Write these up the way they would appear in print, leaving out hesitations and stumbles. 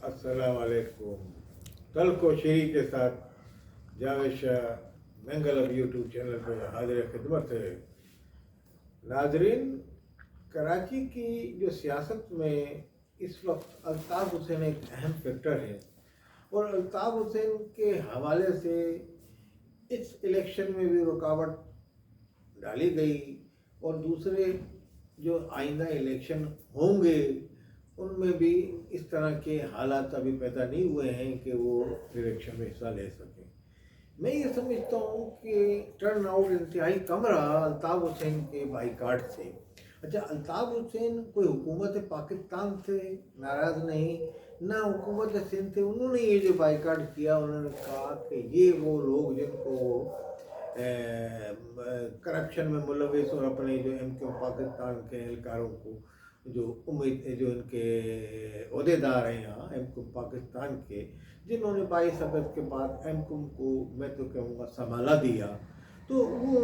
अस्सलाम वालेकुम। तल्ख व शीरी के साथ जावेद शाह मंगल अब यूट्यूब चैनल पर हाजिर खिदमत है। नाजरीन, कराची की जो सियासत में इस वक्त अल्ताफ़ हुसैन एक अहम फैक्टर है और अल्ताफ़ हुसैन के हवाले से इस इलेक्शन में भी रुकावट डाली गई और दूसरे जो आइंदा इलेक्शन होंगे उनमें भी इस तरह के हालात अभी पैदा नहीं हुए हैं कि वो इलेक्शन में हिस्सा ले सकें। मैं ये समझता हूँ कि टर्न आउट इंतहाई कम रहा अल्ताफ़ हुसैन के बाइकाट से। अच्छा, अल्ताफ़ हुसैन कोई हुकूमत पाकिस्तान से नाराज़ नहीं, ना हुकूमत सिंध थे। उन्होंने ये जो बाइकाट किया, उन्होंने कहा कि ये वो लोग जिनको करप्शन में मुलविस और अपने जो MQ पाकिस्तान के एहलकारों को जो जो इनके अहदेदार हैं यहाँ MQ पाकिस्तान के, जिन्होंने 22 अगस्त के बाद MQ को मैं तो कहूँगा संभाला दिया, तो वो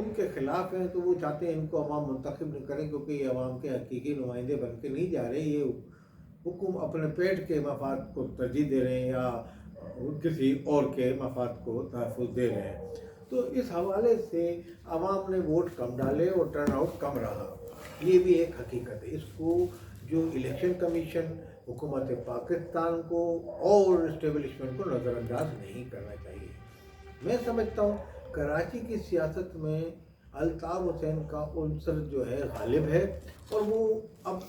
उनके खिलाफ हैं। तो वो चाहते हैं इनको अवाम मुंतखब नहीं करें, क्योंकि ये अवाम के हकीकी नुमाइंदे बन के नहीं जा रहे। ये हुकूम अपने पेट के मफाद को तरजीह दे रहे हैं या किसी और के मफाद को तहफ़्फ़ुज़ दे रहे हैं। तो इस हवाले से आवाम ने वोट कम डाले और टर्न आउट कम रहा। ये भी एक हकीकत है। इसको जो इलेक्शन कमीशन, हुकूमत पाकिस्तान को और इस्टेब्लिशमेंट को नज़रअंदाज नहीं करना चाहिए। मैं समझता हूँ कराची की सियासत में अल्ताफ़ हुसैन का उनसर जो है गालिब है और वो अब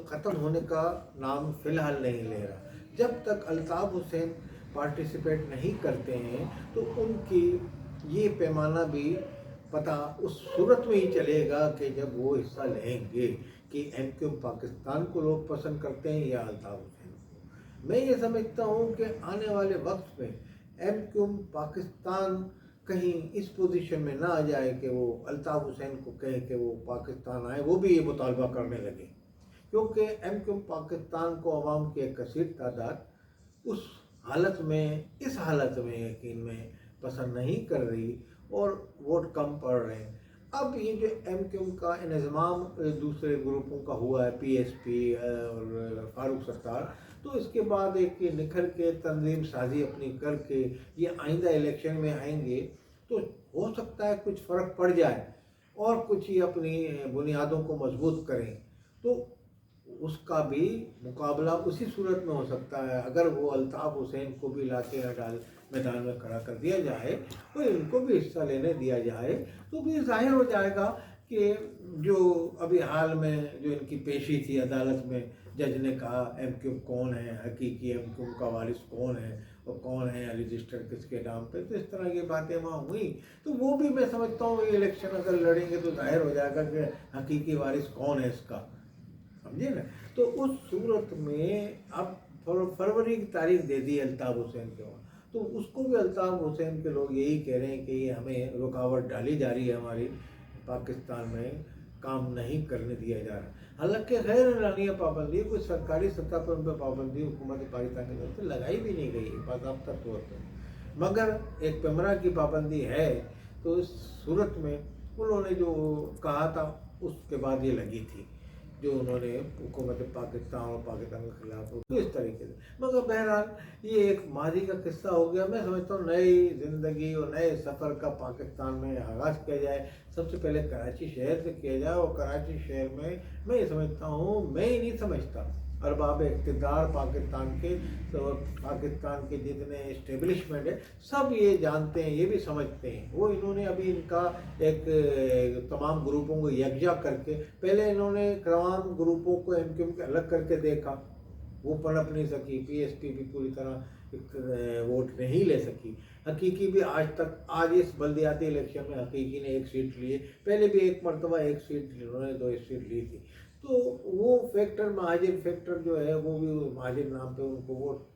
ख़त्म होने का नाम फ़िलहाल नहीं ले रहा। जब तक अल्ताफ़ हुसैन पार्टिसिपेट नहीं करते हैं तो उनकी ये पैमाना भी पता उस सूरत में ही चलेगा कि जब वो हिस्सा लेंगे कि MQ पाकिस्तान को लोग पसंद करते हैं या अल्ताफ़ हुसैन को। मैं ये समझता हूँ कि आने वाले वक्त में MQ पाकिस्तान कहीं इस पोजीशन में ना आ जाए कि वो अल्ताफ़ हुसैन को कहे कि वो पाकिस्तान आए, वो भी ये मुतालबा करने लगे, क्योंकि MQ पाकिस्तान को अवाम की एक कसीर तादाद उस हालत में, इस हालत में यकीन में पसंद नहीं कर रही और वोट कम पड़ रहे हैं। अब ये जो MQ का इंतज़ाम दूसरे ग्रुपों का हुआ है, PSP और फारूक सत्तार, तो इसके बाद एक निखर के तंजीम साजी अपनी करके ये आइंदा इलेक्शन में आएंगे तो हो सकता है कुछ फ़र्क पड़ जाए और कुछ ही अपनी बुनियादों को मजबूत करें। तो उसका भी मुकाबला उसी सूरत में हो सकता है अगर वो अल्ताफ़ हुसैन को भी लाके डाल मैदान में खड़ा कर दिया जाए और इनको भी हिस्सा लेने दिया जाए, तो भी जाहिर हो जाएगा कि जो अभी हाल में जो इनकी पेशी थी अदालत में, जज ने कहा MQ कौन है, हकीकी MQ का वारिस कौन है और कौन है रजिस्टर किसके नाम पे, तो इस तरह की बातें वहाँ हुई। तो वो भी मैं समझता हूँ ये इलेक्शन अगर लड़ेंगे तो जाहिर हो जाएगा कि हकीकी वारिस कौन है इसका, समझे ना। तो उस सूरत में अब फरवरी की तारीख दे दी अल्ताफ़ हुसैन के वहाँ, तो उसको भी अल्ताफ़ हुसैन के लोग यही कह रहे हैं कि ये हमें रुकावट डाली जा रही है, हमारी पाकिस्तान में काम नहीं करने दिया जा रहा। हालांकि गैर एलानिया पाबंदी, कोई सरकारी सतह पर उन पर पाबंदी हुकूमत पाकिस्तान की तरफ से लगाई भी नहीं गई है बाकायदा तौर पर, मगर एक पेमरा की पाबंदी है। तो इस सूरत में उन्होंने जो कहा था उसके बाद ये लगी थी, जो उन्होंने हुकूमत पाकिस्तान और पाकिस्तान के खिलाफ, तो इस तरीके से। मगर बहरहाल ये एक माजी का किस्सा हो गया। मैं समझता हूँ नई ज़िंदगी और नए सफ़र का पाकिस्तान में आगाज़ किया जाए, सबसे पहले कराची शहर से किया जाए। और कराची शहर में मैं ये समझता हूँ, मैं ही नहीं समझता, अरबाब इक़्तिदार पाकिस्तान के, तो पाकिस्तान के जितने इस्टेब्लिशमेंट है सब ये जानते हैं, ये भी समझते हैं। वो इन्होंने अभी इनका एक तमाम ग्रुपों को यकजा करके, पहले इन्होंने तमाम ग्रुपों को MQ के अलग करके देखा, वो पनप नहीं सकी। PSP भी पूरी तरह वोट नहीं ले सकी। हकीकी भी आज इस बल्दियाती इलेक्शन में हकीकी ने 1 सीट ली है, पहले भी एक मरतबा 1 सीट उन्होंने 2 सीट ली थी। तो वो फैक्टर, महाजिर फैक्टर जो है, वो भी महाजिर नाम पे उनको वोट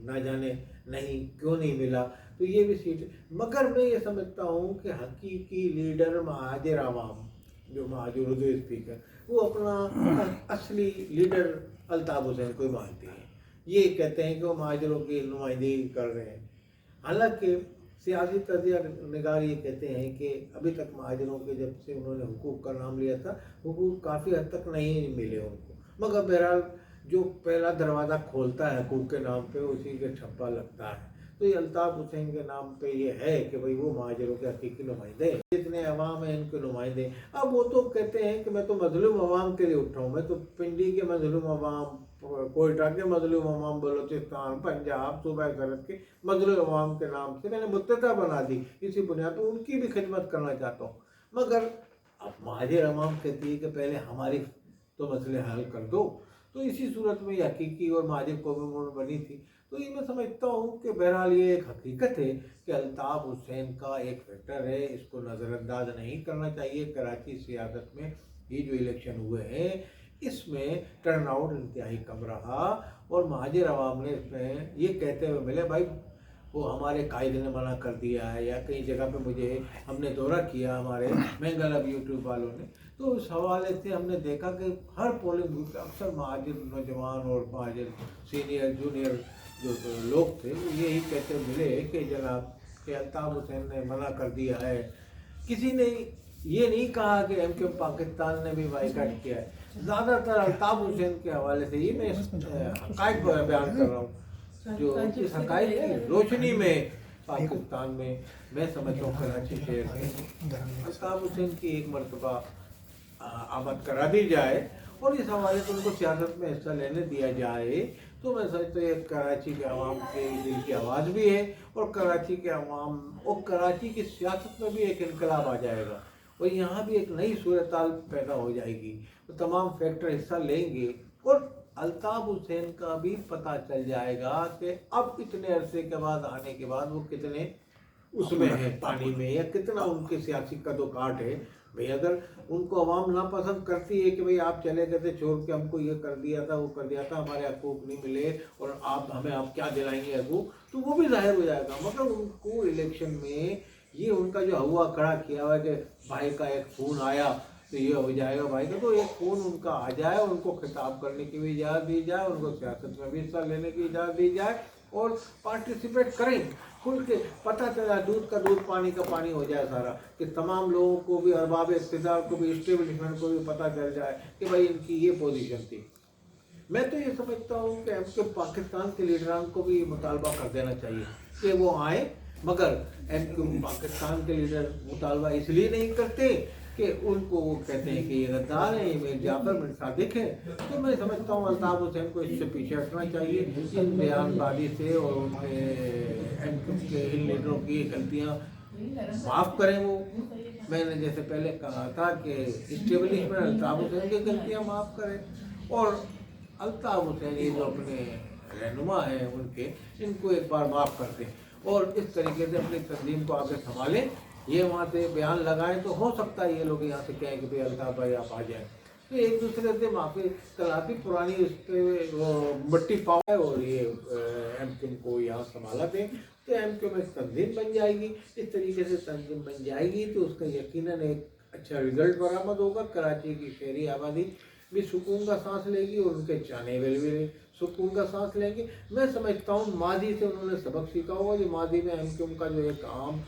ना जाने नहीं क्यों नहीं मिला, तो ये भी सीट। मगर मैं ये समझता हूँ कि हकीकी लीडर महाजिर आवाम, जो महाजिर उर्दू स्पीकर, वो अपना असली लीडर अल्ताफ़ हुसैन को मानते हैं। ये कहते हैं कि वो महाजिरों की नुमाइंदगी कर रहे हैं। हालांकि सियासी तजिया निगार ये कहते हैं कि अभी तक महाजिरों के जब से उन्होंने हुकूक का नाम लिया था, हुकूक काफ़ी हद तक नहीं मिले उनको। मगर बहरहाल जो पहला दरवाज़ा खोलता है हकूक़ के नाम पे उसी के छप्पा लगता है। तो ये अल्ताफ़ हुसैन के नाम पे ये है कि भाई वो महाजरों के हकीकी नुमाइंदे, जितने अवाम हैं इनके नुमाइंदे। अब वो तो कहते हैं कि मैं तो मजलूम अवाम के लिए उठा हूँ, मैं तो पिंडी के मजलूम अवाम, कोयटा के मजलूम अवाम, बलोचिस्तान, पंजाब, सूबा सरहद के मजलूम अवाम के नाम से मैंने मुत्तदा बना दी, इसी बुनियाद पर उनकी भी खिदमत करना चाहता हूँ। मगर अब महाजर अवाम कहती है कि पहले हमारी तो मसले हल कर दो। तो इसी सूरत में हकीकी और महाजर कौम बनी थी। तो ये मैं समझता हूँ कि बहरहाल ये एक हकीकत है कि अल्ताफ़ हुसैन का एक फैक्टर है, इसको नज़रअंदाज नहीं करना चाहिए। कराची सियासत में ये जो इलेक्शन हुए हैं इसमें टर्न आउट इंतहाई कम रहा और महाजर अवाम ने इसमें ये कहते हुए मिले भाई वो हमारे कायद ने मना कर दिया है, या कई जगह पे मुझे हमने दौरा किया हमारे मैंगल अब यूट्यूब वालों ने, तो उस हवाले से हमने देखा कि हर पोलिंग बूथ पे अक्सर महाजर नौजवान और महाजर सीनियर जूनियर जो लोग थे वो यही कहते मिले कि जनाब कि अल्ताफ़ हुसैन ने मना कर दिया है। किसी ने ये नहीं कहा कि एमक्यू पाकिस्तान ने भी बाइकाट किया है। ज़्यादातर अल्ताफ़ हुसैन के हवाले से ही मैं हक़ाइक़ बयान कर रहा हूँ, जो इस हक़ाइक़ की रोशनी में पाकिस्तान में मैं समझता हूँ कराची शहर में अल्ताफ़ हुसैन की एक मरतबा आमद करा दी जाए और इस हवाले से उनको सियासत में हिस्सा लेने दिया जाए, तो मैं समझता हूँ कराची के अवाम के दिल की आवाज़ भी है और कराची के अवाम और कराची की सियासत में भी एक इनकलाब आ जाएगा और यहाँ भी एक नई सूरत पैदा हो जाएगी। तो तमाम फैक्टर हिस्सा लेंगे और अल्ताफ़ हुसैन का भी पता चल जाएगा कि अब इतने अरसे के बाद आने के बाद वो कितने उसमें है पानी में, या कितना उनके सियासी कदोकाठ है। भाई अगर उनको अवाम नापसंद करती है कि भाई आप चले गए थे छोड़ के, हमको ये कर दिया था वो कर दिया था, हमारे हकूक़ नहीं मिले और आप क्या दिलाएंगे हकूक़, तो वो भी जाहिर हो जाएगा। मगर उनको इलेक्शन में ये उनका जो हुआ खड़ा किया हुआ है कि भाई का एक फ़ोन आया तो ये हो जाएगा, भाई का तो एक फ़ोन उनका आ जाए, उनको खिताब करने की भी इजाज़त दी जाए, उनको सियासत में भी हिस्सा लेने की इजाज़त दी जाए और पार्टिसिपेट करें खुल के, पता चला दूध का दूध पानी का पानी हो जाए सारा, कि तमाम लोगों को भी, अरबाब इक़्तिदार को भी, इस्टेब्लिशमेंट को भी पता चल जाए कि भाई इनकी ये पोजीशन थी। मैं तो ये समझता हूँ कि पाकिस्तान के लीडरान को भी मुतालबा कर देना चाहिए कि वो आए, मगर पाकिस्तान के लीडर मुतालबा इसलिए नहीं करते कि उनको वो कहते हैं कि ये गद्दार है, ये जाफर बिन सादिक है। तो मैं समझता हूँ अल्ताफ़ हुसैन को इससे पीछे हटना चाहिए, इन बयानबाजी से और उनके एमक्यू के इन लीडरों की गलतियाँ माफ़ करें। वो मैंने जैसे पहले कहा था कि इस्टेब्लिशमेंट अल्ताफ़ हुसैन की गलतियाँ माफ़ करें और अल्ताफ़ हुसैन ये जो अपने रहनुमा हैं उनके, इनको एक बार माफ़ कर दें और इस तरीके से अपनी तंजीम को आगे संभालें। ये वहाँ से बयान लगाएं तो हो सकता है ये लोग यहाँ से कहें कि भाई अल्ताफ़ भाई आप आ जाएँ, तो एक दूसरे से माफ़ी तलाफी पुरानी उस पर वो मिट्टी पाए और ये एमक्यू को यहाँ संभाला दें, तो एमक्यू में तंजीम बन जाएगी। इस तरीके से तंजीम बन जाएगी तो उसका यकीनन एक अच्छा रिजल्ट बरामद होगा। कराची की शहरी आबादी भी सुकून का सांस लेगी और उनके चाहने वाले भी सुकून का सांस लेंगे। मैं समझता हूँ माजी से उन्होंने सबक सीखा होगा, जो माजी में एमक्यू का जो एक आम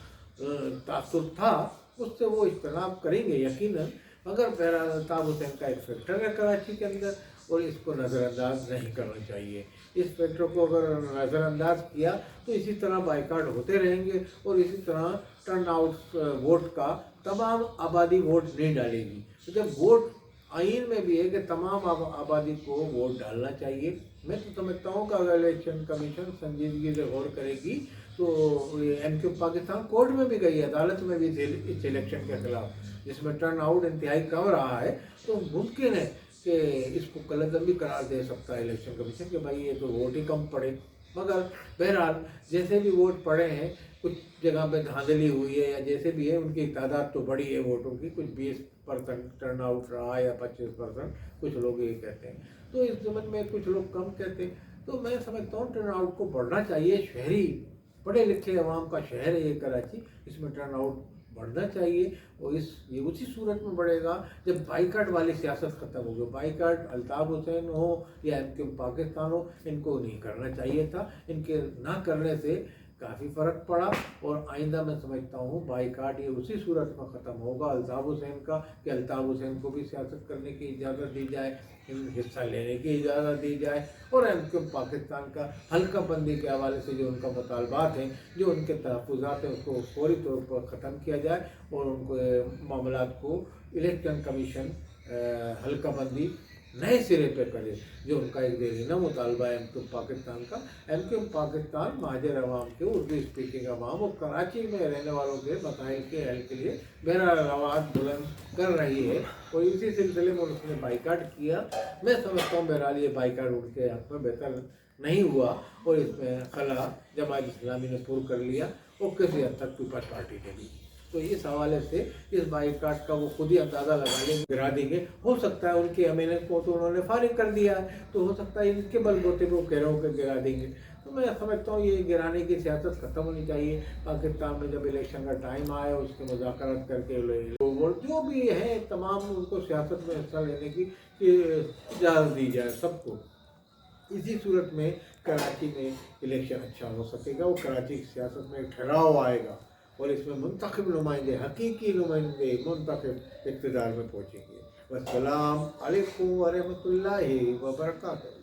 तासुर था उससे वो इज्तनाब करेंगे यकीनन। मगर बहरहाल अल्ताफ़ हुसैन का एक फैक्टर है कराची के अंदर और इसको नज़रअंदाज नहीं करना चाहिए। इस फैक्टर को अगर नज़रअंदाज किया तो इसी तरह बाइकाट होते रहेंगे और इसी तरह टर्न आउट वोट का तमाम आबादी वोट नहीं डालेगी। तो जब वोट आइन में भी है कि तमाम आबादी को वोट डालना चाहिए। मैं तो समझता हूँ कि अगर इलेक्शन कमीशन संजीदगी से गौर करेगी तो एमक्यू पाकिस्तान कोर्ट में भी गई, अदालत में भी इस इलेक्शन के खिलाफ, जिसमें टर्न आउट इंतहाई कम रहा है, तो मुमकिन है कि इसको कलअदम भी करार दे सकता है इलेक्शन कमीशन कि भाई ये तो वोट ही कम पड़े। मगर बहरहाल जैसे भी वोट पड़े हैं, कुछ जगह पे धांधली हुई है या जैसे भी है, उनकी तादाद तो बड़ी है वोटों की, कुछ 20% टर्न आउट रहा है या 25%, कुछ लोग ये कहते हैं। तो इस जमन में कुछ लोग कम कहते हैं। तो मैं समझता हूँ टर्न आउट को बढ़ना चाहिए। शहरी पढ़े लिखे अवाम का शहर है ये कराची, इसमें टर्न आउट बढ़ना चाहिए और ये उसी सूरत में बढ़ेगा जब बाइकाट वाली सियासत ख़त्म होगी। बाइकाट अल्ताफ़ हुसैन हो या एमक्यू पाकिस्तान हो, इनको नहीं करना चाहिए था। इनके ना करने से काफ़ी फ़र्क पड़ा। और आइंदा मैं समझता हूँ बाइकाट ये उसी सूरत में ख़त्म होगा अल्ताफ़ हुसैन का, कि अल्ताफ़ हुसैन को भी सियासत करने की इजाज़त दी जाए, हिस्सा लेने की इजाज़त दी जाए, और एमक्यू पाकिस्तान का हल्का बंदी के हवाले से जो उनका मुतालबात हैं, जो उनके तहफ़्फ़ुज़ात हैं, उसको फौरी तौर पर ख़त्म किया जाए और उनको मामलात को इलेक्शन कमीशन हल्का बंदी नए सिरे पे करे, जो उनका एक देरीना मुतालबा है एमक्यू पाकिस्तान का। एमक्यू पाकिस्तान महाजर अवाम के, उर्दू स्पीकिंग अवाम और कराची में रहने वालों के मसाइल के हल के लिए बहरहाल आवाज़ बुलंद कर रही है, और इसी सिलसिले में उसने बाइकाट किया। मैं समझता हूँ बहरहाल ये बाइकाट उनके हक़ में बेहतर नहीं हुआ, और इसमें खला जमात इस्लामी ने पुर कर लिया और किसी हद तक पीपल्स पार्टी ने भी। तो इस हवाले से इस बाइकाट का वो खुद ही अंदाज़ा लगा लेंगे, गिरा देंगे। हो सकता है उनकी अमीनत को तो उन्होंने फारिग कर दिया है, तो हो सकता है इनके बलबूते को कह के गिरा देंगे। तो मैं समझता हूँ ये गिराने की सियासत ख़त्म होनी चाहिए। पाकिस्तान में जब इलेक्शन का टाइम आए उसके मुज़ाकरात करके लोग और जो भी हैं तमाम उनको सियासत में हिस्सा लेने की इजाज़त दी जाए सबको। इसी सूरत में कराची में इलेक्शन अच्छा हो सकेगा, वो कराची की सियासत में एक ठहराव आएगा, और इसमें मुंतखब नुमाइंदे, हकीकी नुमाइंदे मुंतखब इक़्तिदार में पहुँचेंगे। वस्सलाम अलैकुम व रहमतुल्लाहि व बरकातहू।